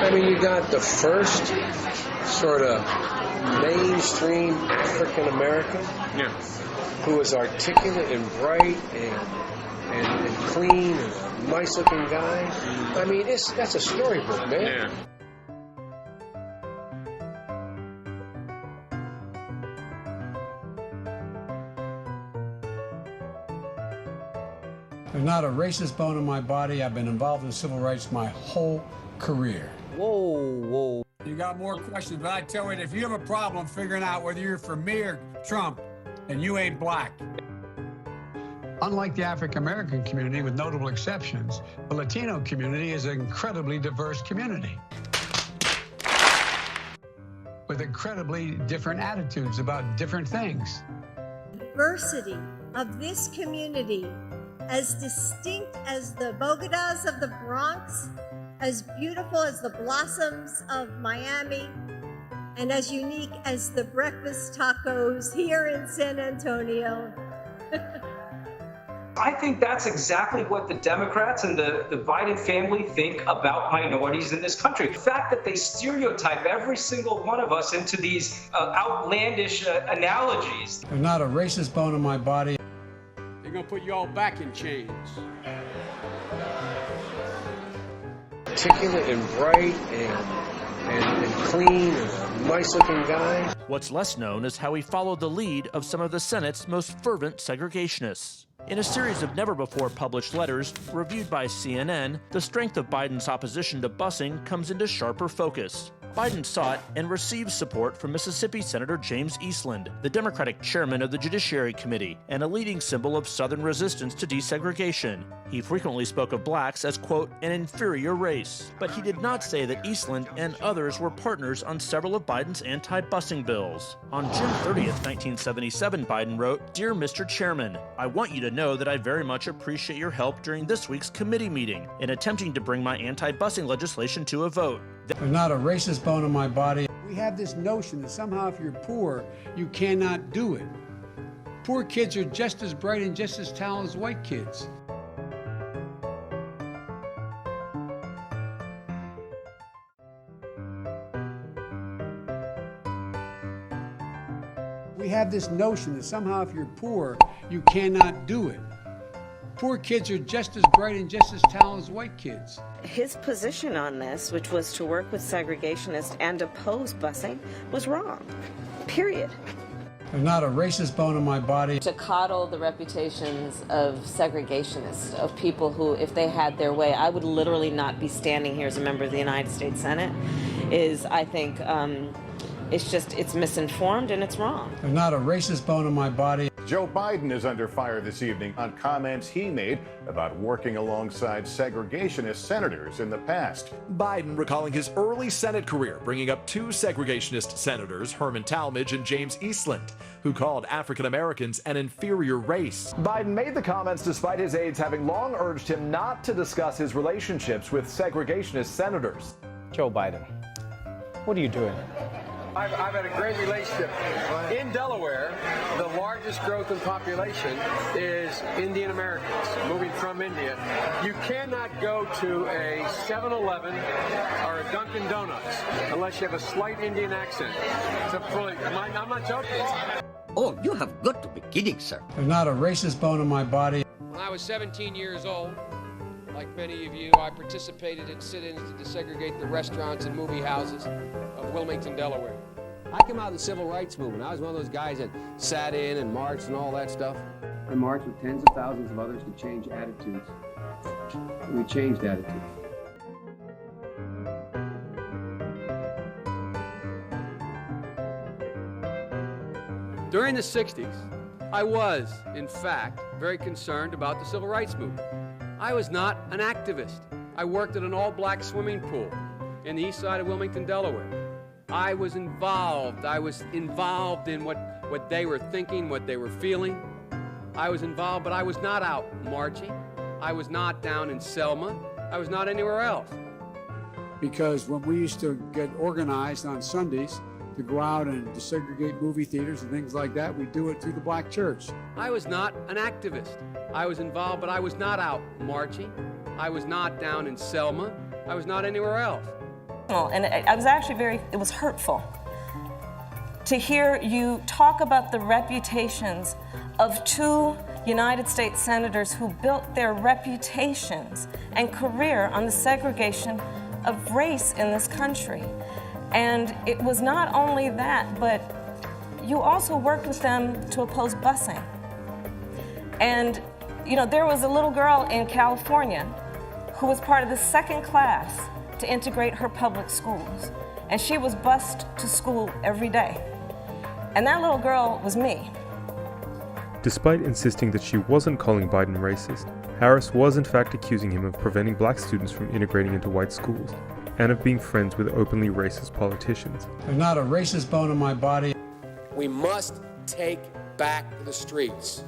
I mean, you got the first sort of mainstream African American who is articulate and bright and clean and a nice looking guy. I mean, that's a storybook, man. Yeah. There's not a racist bone in my body. I've been involved in civil rights my whole career. Whoa. You got more questions, but I tell you, if you have a problem figuring out whether you're for me or Trump, and you ain't black. Unlike the African American community, with notable exceptions, the Latino community is an incredibly diverse community with incredibly different attitudes about different things. Diversity of this community, as distinct as the Bogotas of the Bronx, as beautiful as the blossoms of Miami, and as unique as the breakfast tacos here in San Antonio. I think that's exactly what the Democrats and the Biden family think about minorities in this country. The fact that they stereotype every single one of us into these outlandish analogies. There's not a racist bone in my body. They're gonna put you all back in chains. Articulate and bright and clean and a nice looking guy. What's less known is how he followed the lead of some of the Senate's most fervent segregationists. In a series of never-before-published letters reviewed by CNN, the strength of Biden's opposition to busing comes into sharper focus. Biden sought and received support from Mississippi Senator James Eastland, the Democratic chairman of the Judiciary Committee, and a leading symbol of Southern resistance to desegregation. He frequently spoke of blacks as, quote, an inferior race. But he did not say that Eastland and others were partners on several of Biden's anti-busing bills. On June 30th, 1977, Biden wrote, "Dear Mr. Chairman, I want you to know that I very much appreciate your help during this week's committee meeting in attempting to bring my anti-busing legislation to a vote." There's not a racist bone in my body. We have this notion that somehow if you're poor, you cannot do it. Poor kids are just as bright and just as talented as white kids. We have this notion that somehow if you're poor, you cannot do it. Poor kids are just as bright and just as talented as white kids. His position on this, which was to work with segregationists and oppose busing, was wrong. Period. There's not a racist bone in my body. To coddle the reputations of segregationists, of people who, if they had their way, I would literally not be standing here as a member of the United States Senate, is, I think, it's misinformed and it's wrong. There's not a racist bone in my body. Joe Biden is under fire this evening on comments he made about working alongside segregationist senators in the past. Biden recalling his early Senate career, bringing up two segregationist senators, Herman Talmadge and James Eastland, who called African Americans an inferior race. Biden made the comments despite his aides having long urged him not to discuss his relationships with segregationist senators. Joe Biden, what are you doing? I've had a great relationship. In Delaware, the largest growth in population is Indian Americans moving from India. You cannot go to a 7-Eleven or a Dunkin' Donuts unless you have a slight Indian accent. I'm not joking. Oh, you have got to be kidding, sir. There's not a racist bone in my body. When I was 17 years old, like many of you, I participated in sit-ins to desegregate the restaurants and movie houses of Wilmington, Delaware. I came out of the civil rights movement. I was one of those guys that sat in and marched and all that stuff. I marched with tens of thousands of others to change attitudes. We changed attitudes. During the 60s, I was, in fact, very concerned about the civil rights movement. I was not an activist. I worked at an all-black swimming pool in the east side of Wilmington, Delaware. I was involved. I was involved in what they were thinking, what they were feeling. I was involved, but I was not out marching. I was not down in Selma. I was not anywhere else. Because when we used to get organized on Sundays to go out and desegregate movie theaters and things like that, we do it through the black church. I was not an activist. I was involved, but I was not out marching. I was not down in Selma. I was not anywhere else. And I was actually it was hurtful to hear you talk about the reputations of two United States senators who built their reputations and career on the segregation of race in this country. And it was not only that, but you also worked with them to oppose busing. And, you know, there was a little girl in California who was part of the second class to integrate her public schools. And she was bused to school every day. And that little girl was me. Despite insisting that she wasn't calling Biden racist, Harris was in fact accusing him of preventing black students from integrating into white schools and of being friends with openly racist politicians. There's not a racist bone in my body. We must take back the streets.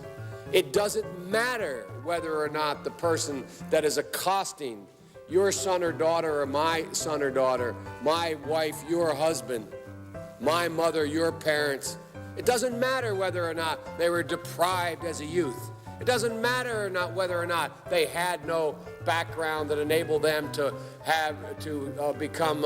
It doesn't matter whether or not the person that is accosting your son or daughter or my son or daughter, my wife, your husband, my mother, your parents. It doesn't matter whether or not they were deprived as a youth. It doesn't matter or not whether or not they had no background that enabled them to become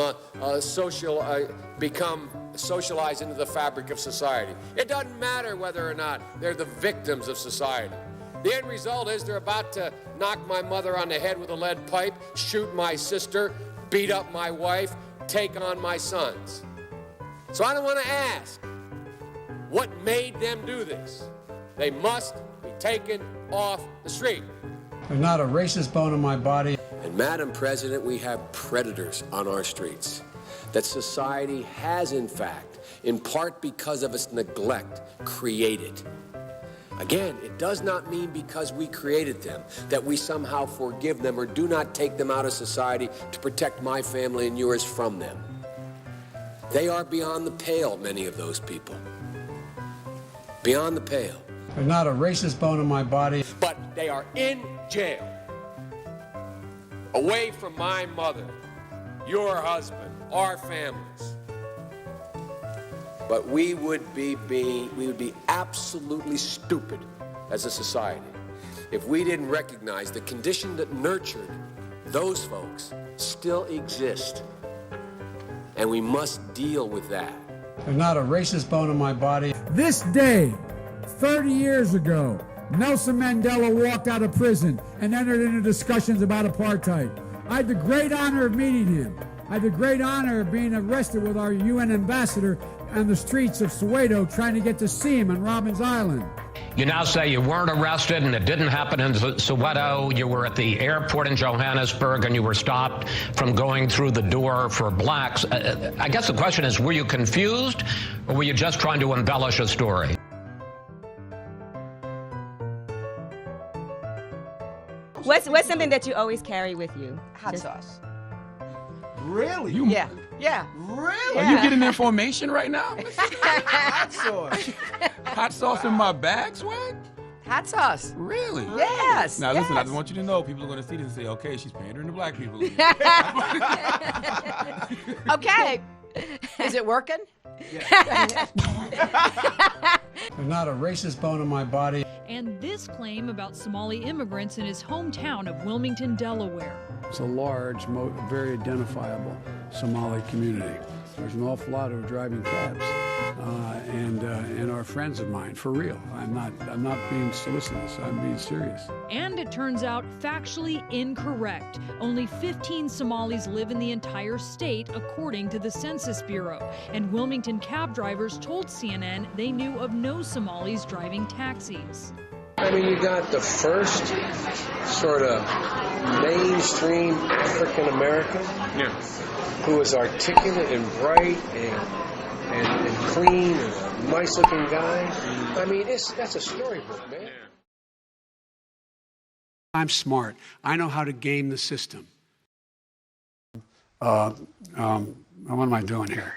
socialized into the fabric of society. It doesn't matter whether or not they're the victims of society. The end result is they're about to knock my mother on the head with a lead pipe, shoot my sister, beat up my wife, take on my sons. So I don't want to ask what made them do this. They must be taken off the street. There's not a racist bone in my body. And Madam President, we have predators on our streets that society has, in fact, in part because of its neglect, created. Again, it does not mean because we created them that we somehow forgive them or do not take them out of society to protect my family and yours from them. They are beyond the pale, many of those people. Beyond the pale. There's not a racist bone in my body. But they are in jail. Away from my mother, your husband, our families. But we would be absolutely stupid as a society if we didn't recognize the condition that nurtured those folks still exist. And we must deal with that. There's not a racist bone in my body. This day, 30 years ago, Nelson Mandela walked out of prison and entered into discussions about apartheid. I had the great honor of meeting him. I had the great honor of being arrested with our UN ambassador on the streets of Soweto trying to get to see him on Robbins Island. You now say you weren't arrested and it didn't happen in Soweto. You were at the airport in Johannesburg and you were stopped from going through the door for blacks. I guess the question is, were you confused or were you just trying to embellish a story? What's something that you always carry with you? Hot sauce. Really? Yeah. Really? Yeah. Are you getting information right now? Hot sauce. Hot sauce in my bag, Swag? Hot sauce. Really? Yes. Now listen, I just want you to know, people are going to see this and say, okay, she's pandering to black people. Okay. Is it working? There's not a racist bone in my body. And this claim about Somali immigrants in his hometown of Wilmington, Delaware. It's a large, very identifiable Somali community. There's an awful lot of driving cabs, and are friends of mine, for real. I'm not being solicitous. I'm being serious. And it turns out factually incorrect. Only 15 Somalis live in the entire state, according to the Census Bureau. And Wilmington cab drivers told CNN they knew of no Somalis driving taxis. I mean, you got the first sort of mainstream African American who is articulate and bright and clean and a nice looking guy. I mean, that's a storybook, man. I'm smart. I know how to game the system. What am I doing here?